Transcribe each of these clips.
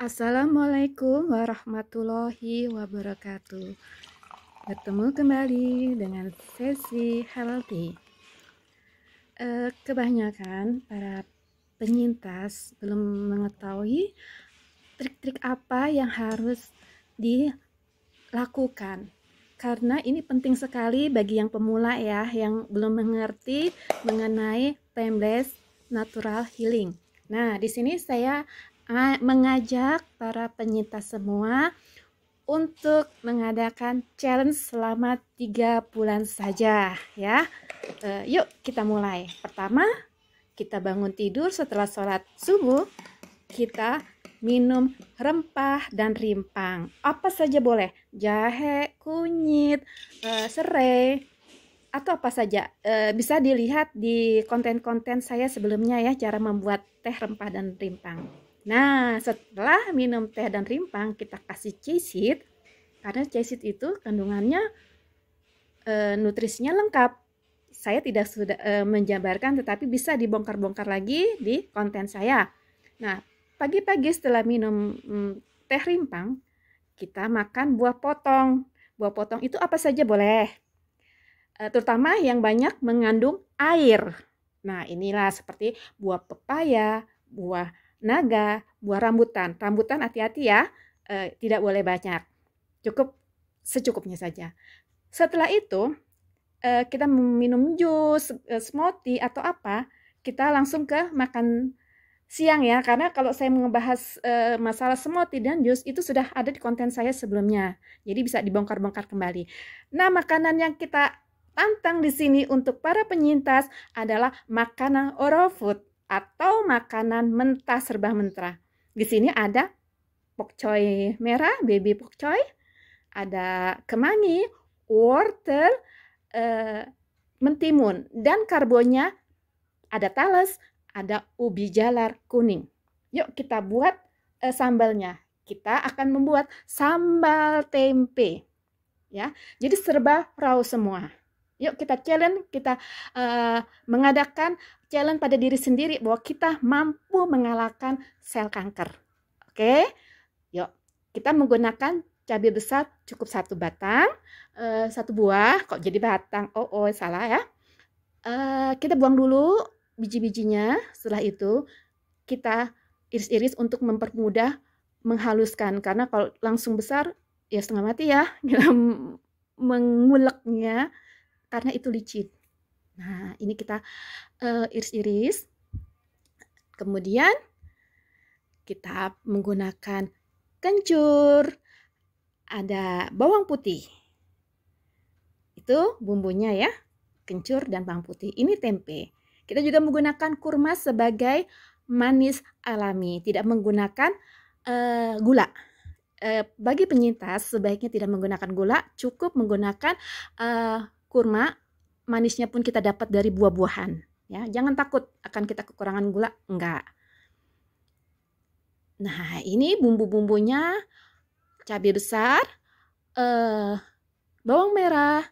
Assalamualaikum warahmatullahi wabarakatuh. Bertemu kembali dengan sesi healthy. Kebanyakan para penyintas belum mengetahui trik-trik apa yang harus dilakukan. Karena ini penting sekali bagi yang pemula ya, yang belum mengerti mengenai plant-based natural healing. Nah, di sini saya mengajak para penyintas semua untuk mengadakan challenge selama 3 bulan saja ya. Yuk kita mulai. Pertama, kita bangun tidur setelah sholat subuh, kita minum rempah dan rimpang. Apa saja boleh, jahe, kunyit, serai, atau apa saja. Bisa dilihat di konten-konten saya sebelumnya ya, cara membuat teh rempah dan rimpang. Nah, setelah minum teh dan rimpang, kita kasih chia, karena chia itu kandungannya nutrisinya lengkap. Saya tidak sudah menjabarkan, tetapi bisa dibongkar-bongkar lagi di konten saya. Nah, pagi-pagi setelah minum teh rimpang, kita makan buah potong. Buah potong itu apa saja boleh, terutama yang banyak mengandung air. Nah, inilah seperti buah pepaya, buah naga, buah rambutan. Rambutan hati-hati ya, tidak boleh banyak. Cukup secukupnya saja. Setelah itu, kita minum jus, smoothie atau apa, kita langsung ke makan siang ya. Karena kalau saya membahas masalah smoothie dan jus, itu sudah ada di konten saya sebelumnya. Jadi bisa dibongkar-bongkar kembali. Nah, makanan yang kita tantang di sini untuk para penyintas adalah makanan oral food atau makanan mentah serba mentah. Di sini ada pokcoy merah, baby pokcoy, ada kemangi, wortel, mentimun, dan karbonnya ada talas, ada ubi jalar kuning. Yuk kita buat sambalnya. Kita akan membuat sambal tempe. Ya, jadi serba raw semua. Yuk kita challenge, kita mengadakan challenge pada diri sendiri bahwa kita mampu mengalahkan sel kanker. Oke, yuk kita menggunakan cabai besar cukup 1 batang, 1 buah, kok jadi batang? Oh salah ya. Kita buang dulu biji-bijinya. Setelah itu kita iris-iris untuk mempermudah menghaluskan, karena kalau langsung besar ya setengah mati ya menguleknya, karena itu licin. Nah, ini kita iris-iris. Kemudian kita menggunakan kencur, ada bawang putih. Itu bumbunya ya, kencur dan bawang putih. Ini tempe. Kita juga menggunakan kurma sebagai manis alami, tidak menggunakan gula. Bagi penyintas sebaiknya tidak menggunakan gula, cukup menggunakan kurma. Manisnya pun kita dapat dari buah-buahan ya. Jangan takut akan kita kekurangan gula, enggak. Nah, ini bumbu-bumbunya: cabai besar, bawang merah,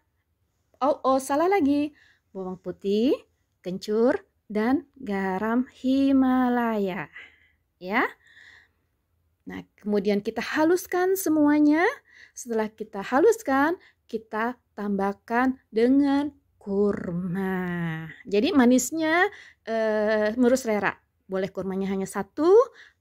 salah lagi, bawang putih, kencur, dan garam Himalaya ya. Nah, kemudian kita haluskan semuanya. Setelah kita haluskan, kita tambahkan dengan kurma. Jadi manisnya menurut selera. Boleh kurmanya hanya 1,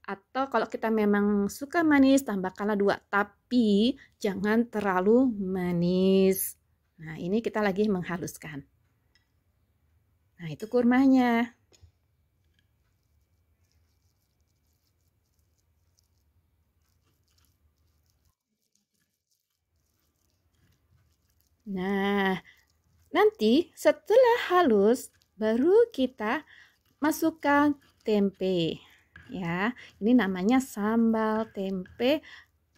atau kalau kita memang suka manis, tambahkanlah 2. Tapi jangan terlalu manis. Nah, ini kita lagi menghaluskan. Nah, itu kurmanya. Nah, nanti setelah halus baru kita masukkan tempe ya. Ini namanya sambal tempe,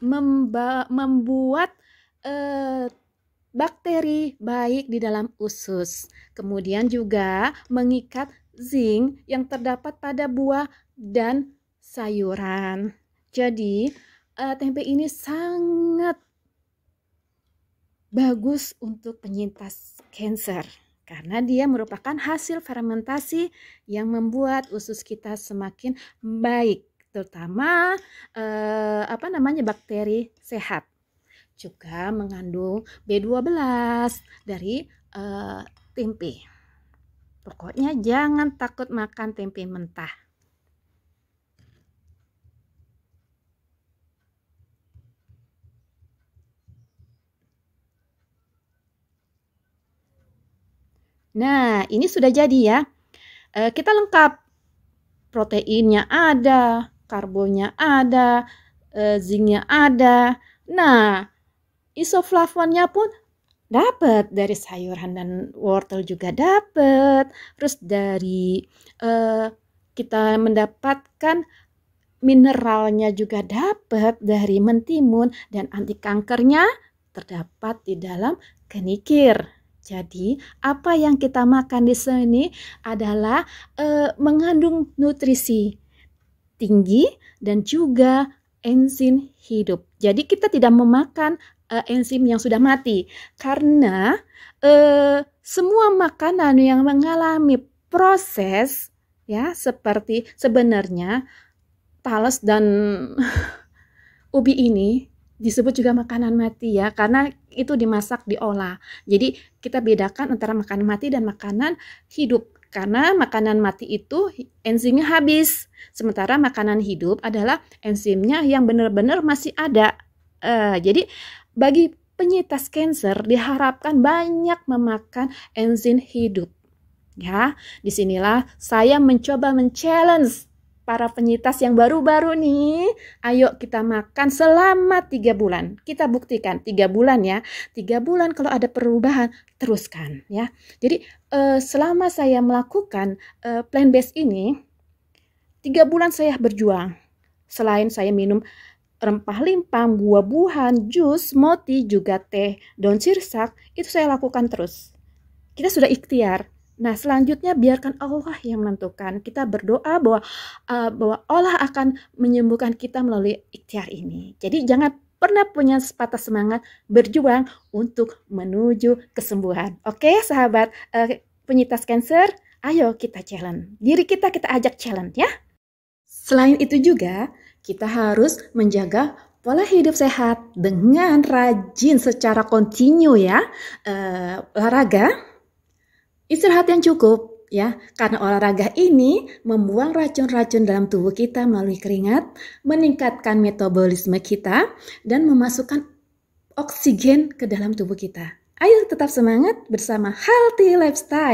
membuat bakteri baik di dalam usus. Kemudian juga mengikat zinc yang terdapat pada buah dan sayuran. Jadi tempe ini sangat bagus untuk penyintas kanker karena dia merupakan hasil fermentasi yang membuat usus kita semakin baik terutama bakteri sehat. Juga mengandung B12 dari tempe. Pokoknya jangan takut makan tempe mentah. Nah, ini sudah jadi ya. Kita lengkap. Proteinnya ada, karbonnya ada, zinknya ada. Nah, isoflavonnya pun dapat dari sayuran dan wortel juga dapat. Terus dari kita mendapatkan mineralnya juga dapat dari mentimun, dan anti kankernya terdapat di dalam kenikir. Jadi, apa yang kita makan di sini adalah mengandung nutrisi tinggi dan juga enzim hidup. Jadi, kita tidak memakan enzim yang sudah mati, karena semua makanan yang mengalami proses ya, seperti sebenarnya talas dan ubi ini disebut juga makanan mati ya, karena itu dimasak, diolah. Jadi kita bedakan antara makanan mati dan makanan hidup. Karena makanan mati itu enzimnya habis, sementara makanan hidup adalah enzimnya yang benar-benar masih ada. Jadi bagi penyintas kanker diharapkan banyak memakan enzim hidup. Ya, disinilah saya mencoba men-challenge para penyintas yang baru-baru nih. Ayo kita makan selama 3 bulan. Kita buktikan 3 bulan ya. 3 bulan kalau ada perubahan, teruskan ya. Jadi selama saya melakukan plant based ini, 3 bulan saya berjuang. Selain saya minum rempah limpah, buah-buahan, jus, smoothie, juga teh, daun sirsak, itu saya lakukan terus. Kita sudah ikhtiar. Nah, selanjutnya biarkan Allah yang menentukan. Kita berdoa bahwa Allah akan menyembuhkan kita melalui ikhtiar ini. Jadi jangan pernah punya patah semangat berjuang untuk menuju kesembuhan. Oke, sahabat penyintas kanker, ayo kita challenge. Diri kita ajak challenge ya. Selain itu juga, kita harus menjaga pola hidup sehat dengan rajin secara kontinu ya. Olahraga, istirahat yang cukup ya, karena olahraga ini membuang racun-racun dalam tubuh kita melalui keringat, meningkatkan metabolisme kita, dan memasukkan oksigen ke dalam tubuh kita. Ayo tetap semangat bersama Healthy Lifestyle.